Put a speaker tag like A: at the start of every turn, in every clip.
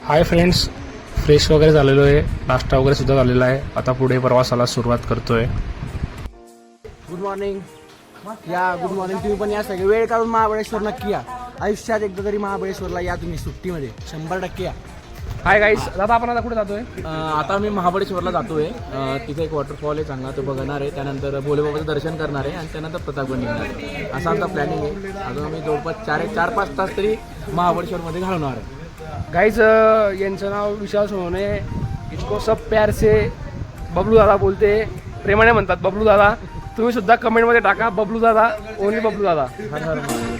A: Hi friends, fresh वगैरे झालेलो आहे, नाश्ता वगैरे सुद्धा झालेला आहे. आता पुढे प्रवासाला सुरुवात करतोय.
B: Good morning. Good morning. तुम्ही पण या सगळे वेळ काढून महाबळेश्वर नक्की या. आयुष्यात एकदा तरी महाबळेश्वरला या तुम्ही सुट्टीमध्ये 100% या.
A: हाय गाईस, दादा आपण आता कुठे जातोय?
B: आता मी महाबळेश्वरला जातोय. तिथे एक वॉटरफॉल आहे चांगला, तो बघणार आहे. त्यानंतर भोलेबाबाचं दर्शन करणार आहे आणि त्यानंतर प्रतापगड निघणार आहे. असा आमचा प्लॅनिंग आहे. अजून आम्ही जवळपास 4-5 तास तरी महाबळेश्वरमध्ये घालवणार आहे.
A: गाईज, यांचं नाव विश्वास होणे, इसको सब प्यार से बबलू दादा बोलते, प्रेमाने म्हणतात बबलू दादा. तुम्ही सुद्धा कमेंटमध्ये टाका बबलू दादा, ओनली बबलू दादा. हर हर महादेव.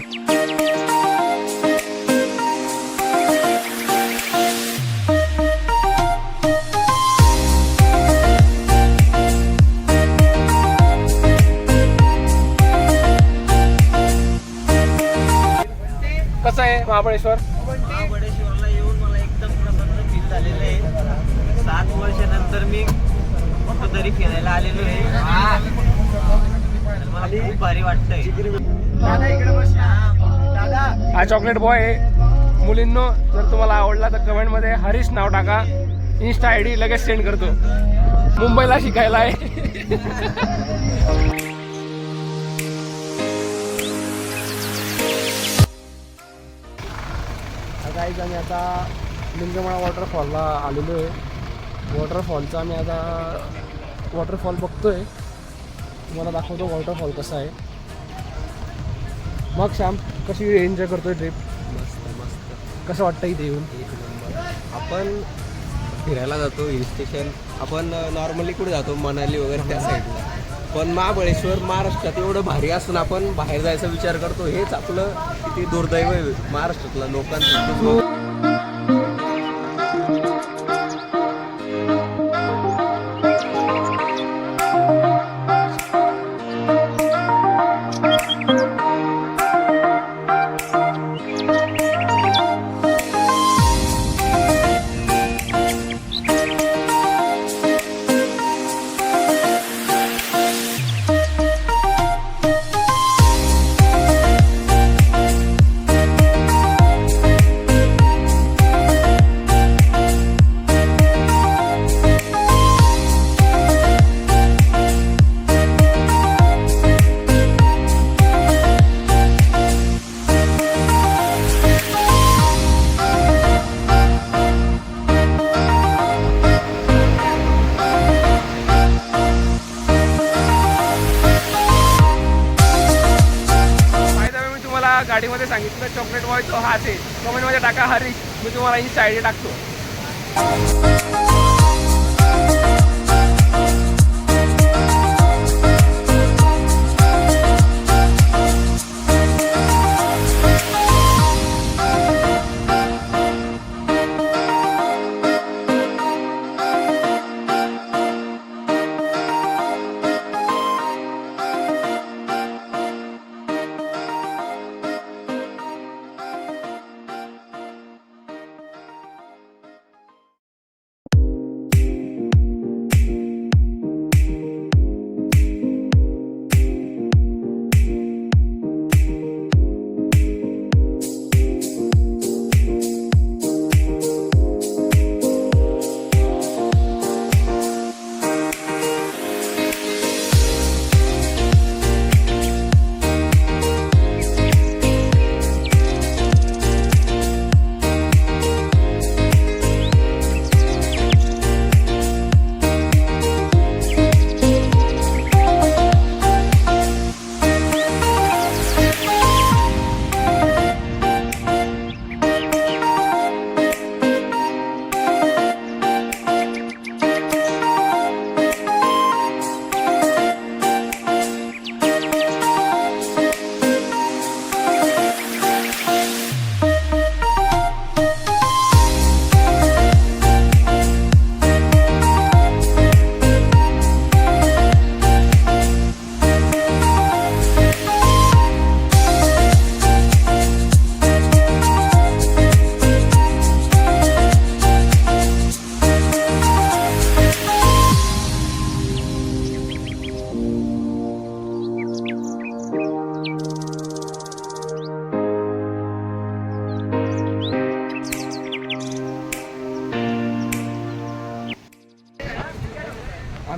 A: कसं आहे महाबळेश्वर?
C: महाबळेश्वरला येऊन मला एकदम प्रसन्न फील झालेलं आहे. 7 वर्षानंतर मी कुठंतरी फिरायला आलेलो आहे. मला खूप भारी वाटतंय.
A: हा चॉकलेट बॉय आहे. मुलींनो, जर तुम्हाला आवडला तर कमेंटमध्ये हरीश नाव टाका. इन्स्टा आय डी लगेच सेंड करतो. मुंबईला शिकायला आहे.
B: गाईज, आम्ही आता लिंगमाळा वॉटरफॉलला आलेलो आहे. वॉटरफॉलचा आम्ही आता वॉटरफॉल बघतोय. तुम्हाला दाखवतो वॉटरफॉल कसा आहे. मग श्याम, कशी एन्जॉय करतोय ट्रिप?
D: मस्त मस्त,
B: कसं वाटतं इथे येऊन?
D: एक नंबर. आपण फिरायला जातो हिल स्टेशन. आपण नॉर्मली कुठे जातो, मनाली वगैरे त्या साईडला. पण महाबळेश्वर महाराष्ट्रात एवढं भारी असून आपण बाहेर जायचा विचार करतो. हेच आपलं किती दुर्दैव आहे महाराष्ट्रातल्या लोकांचं.
A: गाडीमध्ये सांगितलं चॉकलेट बॉय तो हाच आहे. कमेंटमध्ये टाका हरीश, मी तुम्हाला इन्स्टा आय डी टाकतो.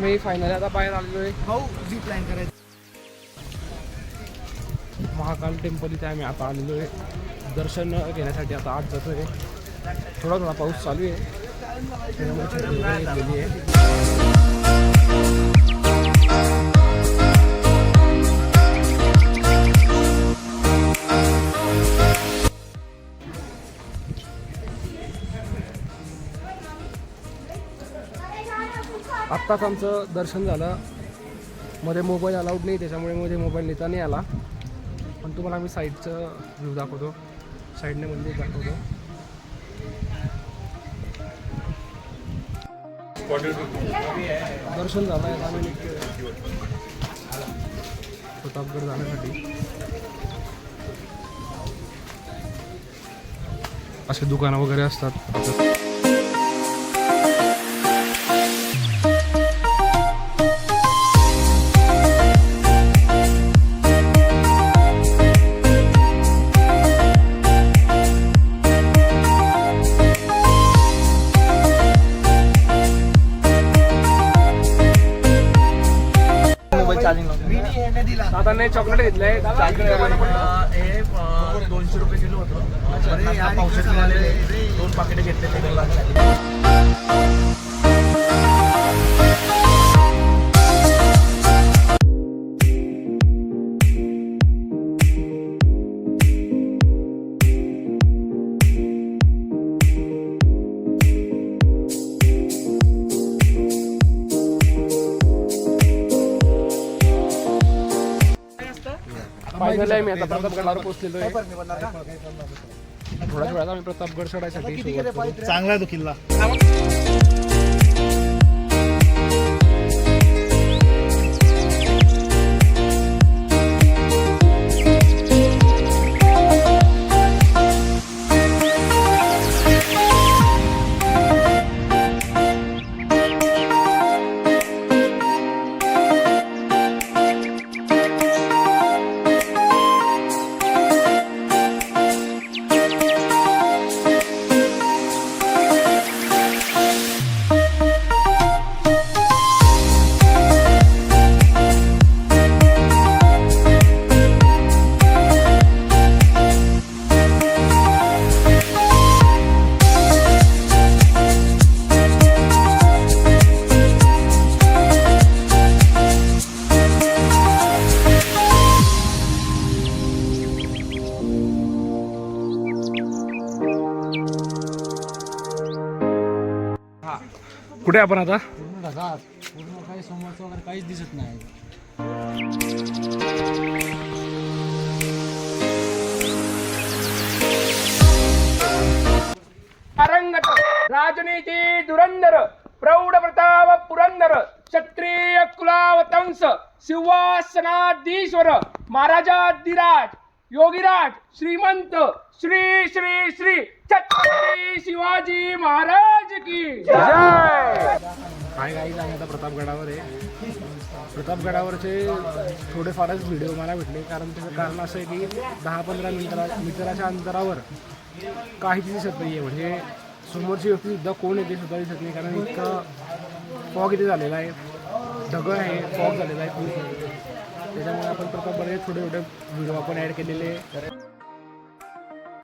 A: आम्ही फायनली आता बाहेर आलेलो आहे. महाकाल टेम्पल इथे आम्ही आता आलेलो आहे. दर्शन घेण्यासाठी आता आत जातो आहे. थोडा थोडा पाऊस चालू आहे त्याच्यामुळे छत्री वगैरे घेतलेली आहे. आत्ताच आमचं दर्शन झालं. मध्ये मोबाईल अलाउड नाही त्याच्यामुळे मध्ये मोबाईल नेता नाही आला. पण तुम्हाला आम्ही साईडचं व्ह्यू दाखवतो. साईडने मंदिर दाखवतो. दर्शन झालं आहे. आम्ही निघतो प्रतापगड जाण्यासाठी. असे दुकानं वगैरे असतात. दादाने चॉकलेट घेतलंय.
B: हे 200 रुपये किलो होतं. पावसाचे आलेले 2 पाकिटे घेतले ते मुलांसाठी.
A: फायनल आहे. मी आता प्रतापगडावर पोहोचलेलो आहे. थोड्याच वेळात आम्ही प्रतापगड चढायसाठी सुरुवात करू.
E: चांगला आहे तो किल्ला.
A: कुठे आपण आता?
B: पूर्ण काही समोरचं वगैरे काहीच दिसत नाही.
A: पारंगत राजनीती धुरंधर प्रौढ प्रताप पुरंदर क्षत्रिय कुलावतंस सिंहासनाधीश्वर महाराजाधिराज योगीराज श्रीमंत श्री श्री श्री छत्रपती शिवाजी महाराज की जय. हाय गाईज, आम्ही आता प्रतापगडावर आहे. प्रतापगडावरचे थोडेफारच व्हिडिओ मला भेटले कारण त्याचं कारण असं आहे की 10-15 मीटराच्या अंतरावर काहीच दिसत नाही आहे. म्हणजे समोरची व्यक्ती सुद्धा कोण येते सुद्धा दिसत नाही कारण इतका फॉग इथे झालेला आहे. ढगं आहे, फॉग झालेला आहे. त्याच्यामुळे आपण प्रतापगडाचे थोडे व्हिडिओ आपण ॲड केलेले.